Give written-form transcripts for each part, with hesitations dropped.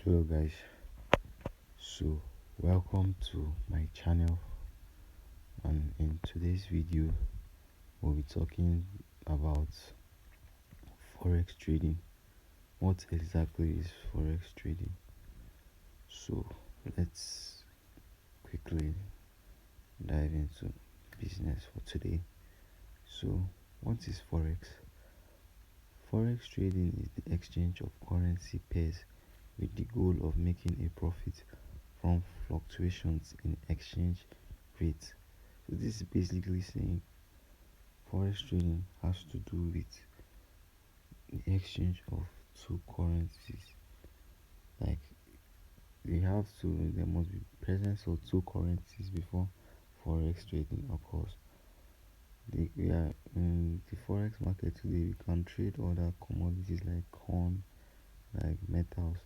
Hello guys, so welcome to my channel, and in today's video we'll be talking about forex trading. What exactly is forex trading? So let's quickly dive into business for today. So what is forex? Forex trading is the exchange of currency pairs with the goal of making a profit from fluctuations in exchange rates. So this is basically saying forex trading has to do with the exchange of two currencies. Like there must be presence of two currencies before forex trading occurs. We are in the forex market today. We can trade other commodities like corn, like metals,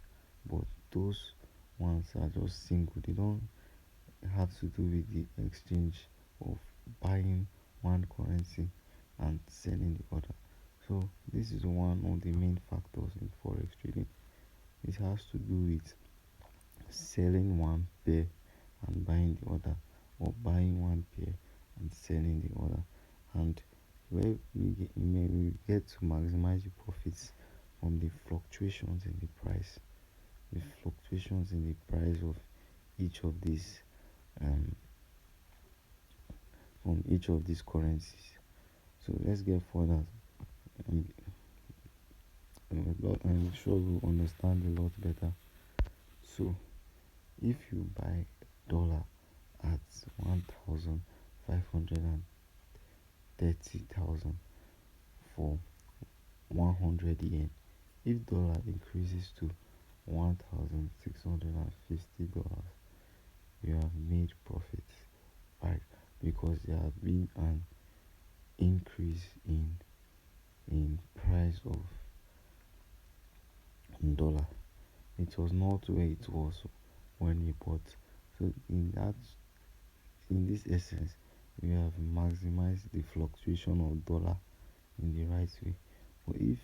but those ones are just single. They don't have to do with the exchange of buying one currency and selling the other. So this is one of the main factors in forex trading. It has to do with selling one pair and buying the other, or buying one pair and selling the other. And where we get to maximize the profits from the fluctuations in the price of each of these um, from each of these currencies. So let's get further. I'm, I'm sure we'll understand a lot better. So if you buy dollar at 1,530,000 for 100 yen, if dollar increases to $1,650, you have made profits, right? Because there has been an increase in price of dollar. It was not where it was when you bought. So in this essence, we have maximized the fluctuation of dollar in the right way. But if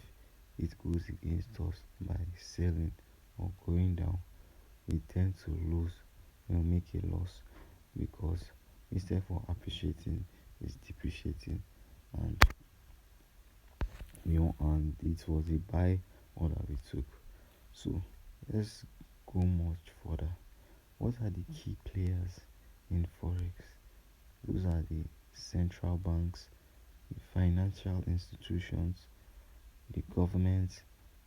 it goes against us by selling or going down, we tend to lose, make a loss, because instead for appreciating, it's depreciating. And and it was a buy order we took. So let's go much further. What are the key players in forex? Those are the central banks, the financial institutions, the governments,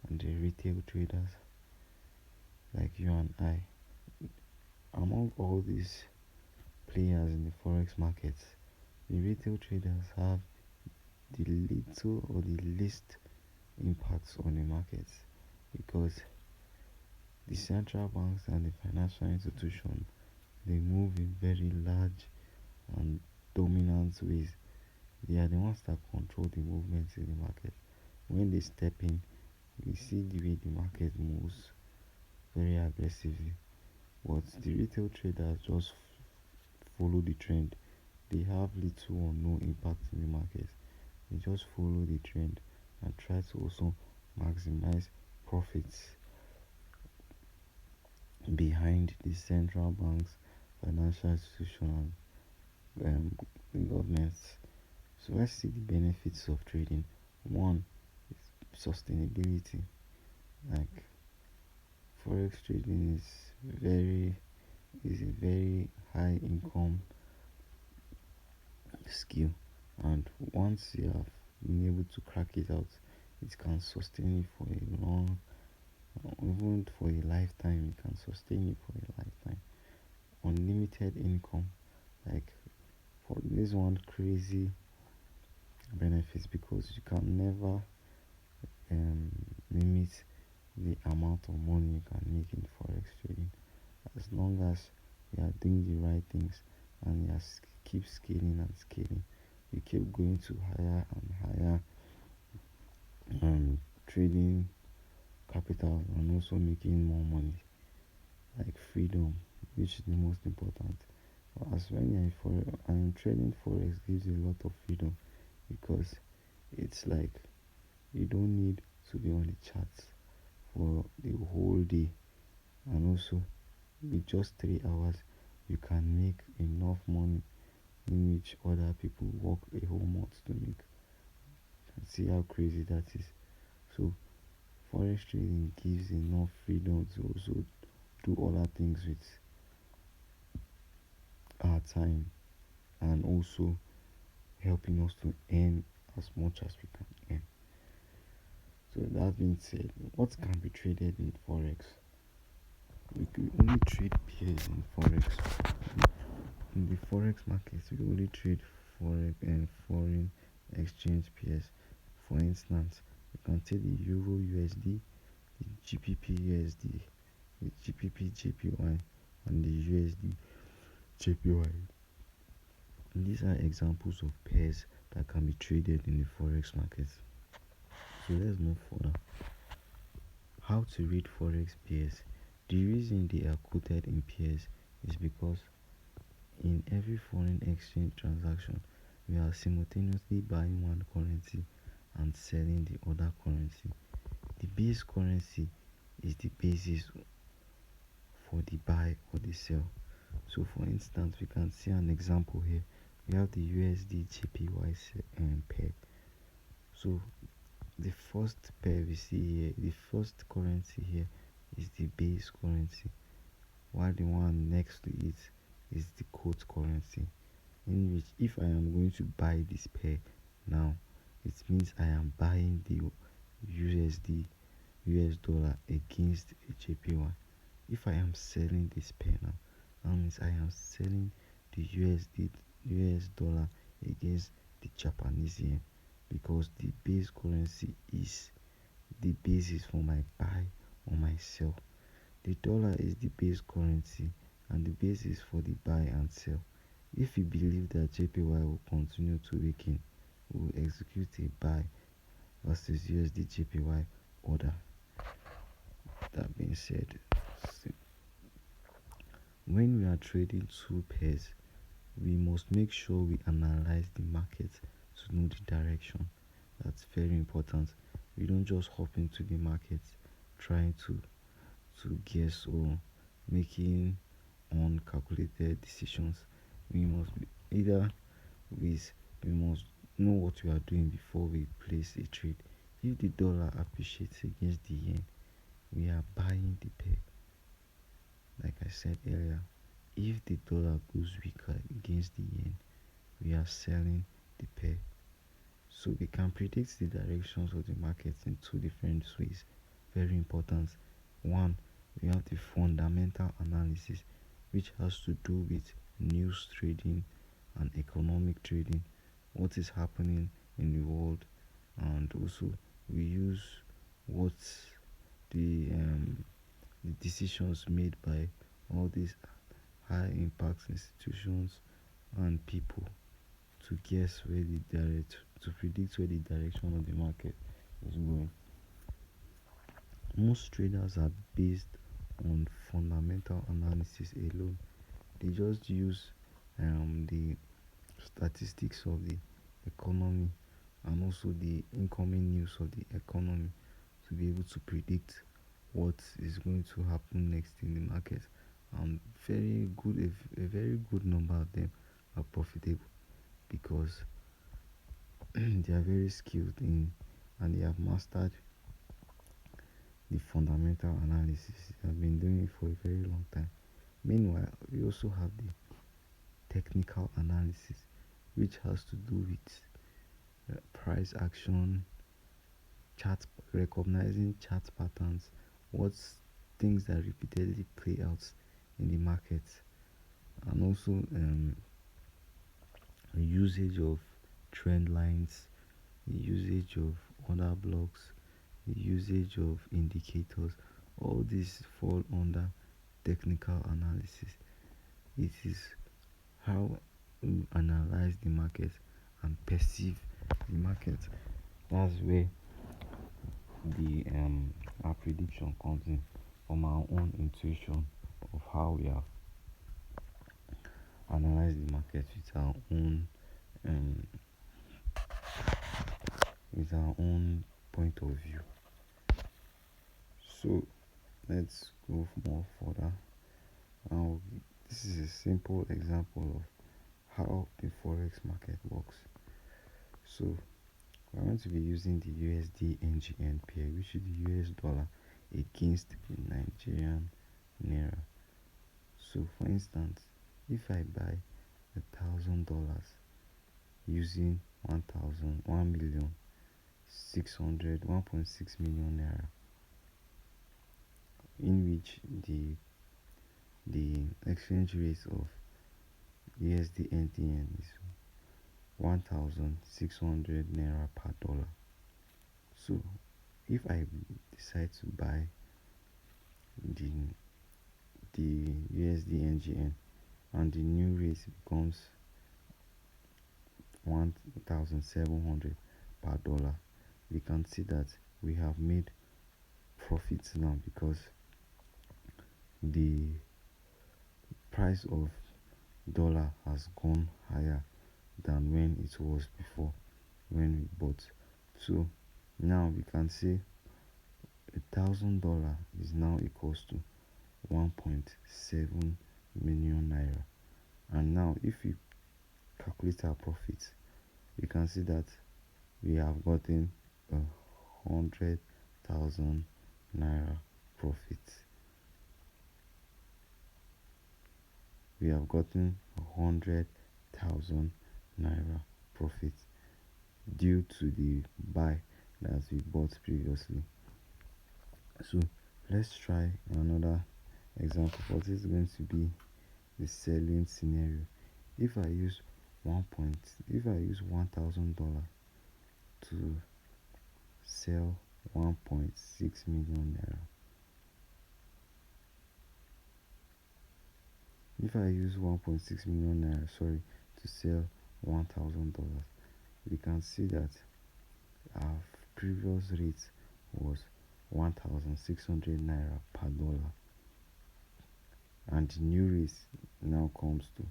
and the retail traders like you and I. Among all these players in the forex markets, the retail traders have the little or the least impacts on the markets, because the central banks and the financial institutions, they move in very large and dominant ways. They are the ones that control the movements in the market. When they step in, we see the way the market moves very aggressively. But the retail traders just follow the trend. They have little or no impact in the market. They just follow the trend and try to also maximize profits behind the central banks, financial institutions, and governments. So let's see the benefits of trading. One is sustainability. Like forex trading is a very high income skill, and once you have been able to crack it out, it can sustain you for a long, even for a lifetime. It can sustain you for a lifetime. Unlimited income, like for this one crazy benefits, because you can never um, limit the amount of money you can make in forex trading, as long as you are doing the right things and you keep scaling and scaling. You keep going to higher and higher trading capital, and also making more money, like freedom, which is the most important. As when you're for and trading forex gives you a lot of freedom, because it's like you don't need to be on the charts for the whole day. And also, with just 3 hours, you can make enough money in which other people work a whole month to make. And see how crazy that is. So, forex trading gives enough freedom to also do other things with our time, and also helping us to earn as much as we can earn. So that being said, what can be traded in forex? We could only trade pairs in forex. In the forex market, we only trade forex and foreign exchange pairs. For instance, you can take the Euro USD, the GBP USD, the GBP JPY, and the USD JPY. These are examples of pairs that can be traded in the forex market. So let's move further. How to read forex pairs? The reason they are quoted in pairs is because in every foreign exchange transaction, we are simultaneously buying one currency and selling the other currency. The base currency is the basis for the buy or the sell. So for instance, we can see an example here. We have the USD JPY pair. So the first pair we see here, the first currency here is the base currency, while the one next to it is the quote currency. In which, if I am going to buy this pair now, it means I am buying the USD US dollar against the JPY. If I am selling this pair now, that means I am selling the USD US dollar against the Japanese yen, because the base currency is the basis for my buy or my sell. The dollar is the base currency and the basis for the buy and sell. If we believe that JPY will continue to weaken, we will execute a buy versus USD JPY order. That being said, when we are trading two pairs, we must make sure we analyze the market to know the direction. That's very important. We don't just hop into the market trying to guess or making uncalculated decisions. We must be either with we must know what we are doing before we place a trade. If the dollar appreciates against the yen, we are buying the pair. Like I said earlier, if the dollar goes weaker against the yen, we are selling the pair. So we can predict the directions of the market in two different ways. Very important. One, we have the fundamental analysis, which has to do with news trading and economic trading, what is happening in the world, and also we use what the the decisions made by all these high impact institutions and people to guess where the direct to predict where the direction of the market is going. Most traders are based on fundamental analysis alone. They just use the statistics of the economy and also the incoming news of the economy to be able to predict what is going to happen next in the market. And a very good number of them are profitable because they are very skilled in and they have mastered the fundamental analysis. They have been doing it for a very long time. Meanwhile, we also have the technical analysis, which has to do with price action, chart recognizing chart patterns, what's things that repeatedly play out in the market, and also the usage of trend lines, the usage of order blocks, the usage of indicators. All these fall under technical analysis. It is how we analyze the market and perceive the market. That's where the our prediction comes in from our own intuition of how we have analyzed the market um, with our own point of view. So let's go more further. Now, this is a simple example of how the forex market works. So we're going to be using the USD NGN pair, which is the US dollar against the Nigerian naira. So for instance, if I buy $1,000 using 1,600,1.6 million naira, in which the exchange rate of USD NTN is 1,600 naira per dollar. So if I decide to buy the USD NGN and the new rate becomes 1,700 per dollar, we can see that we have made profits now, because the price of dollar has gone higher than when it was before when we bought. So now we can say $1,000 is now equals to 1.7 million naira. And now if we calculate our profits, we can see that we have gotten 100,000 naira profit. We have gotten 100,000 naira profit due to the buy that we bought previously. So let's try another example. For this is going to be the selling scenario. If I use $1,000 to sell 1.6 million naira. If I use 1.6 million naira, to sell $1,000, we can see that our previous rate was 1,600 naira per dollar, and the new rate now comes to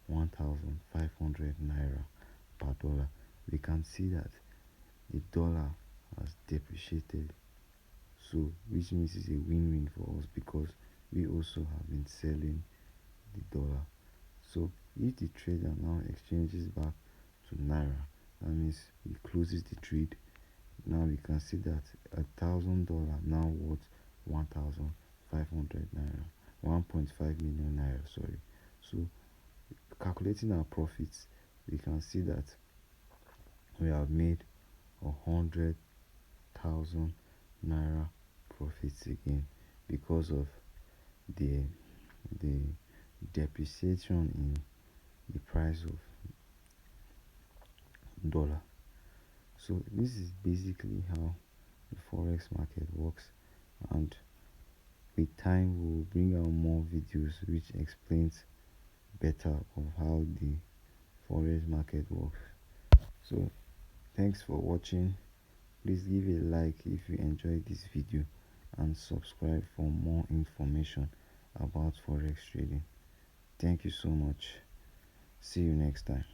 1,500 naira per dollar. We can see that the dollar has depreciated, so which means it's a win-win for us, because we also have been selling the dollar. So if the trader now exchanges back to naira, that means he closes the trade. Now we can see that $1,000 now worth 1,500 naira, 1.5 million naira. So calculating our profits, we can see that we have made 100,000 naira profits again, because of the depreciation in the price of dollar. So this is basically how the forex market works, and with time we'll bring out more videos which explains better of how the forex market works. So thanks for watching. Please give a like if you enjoyed this video, and subscribe for more information about forex trading. Thank you so much. See you next time.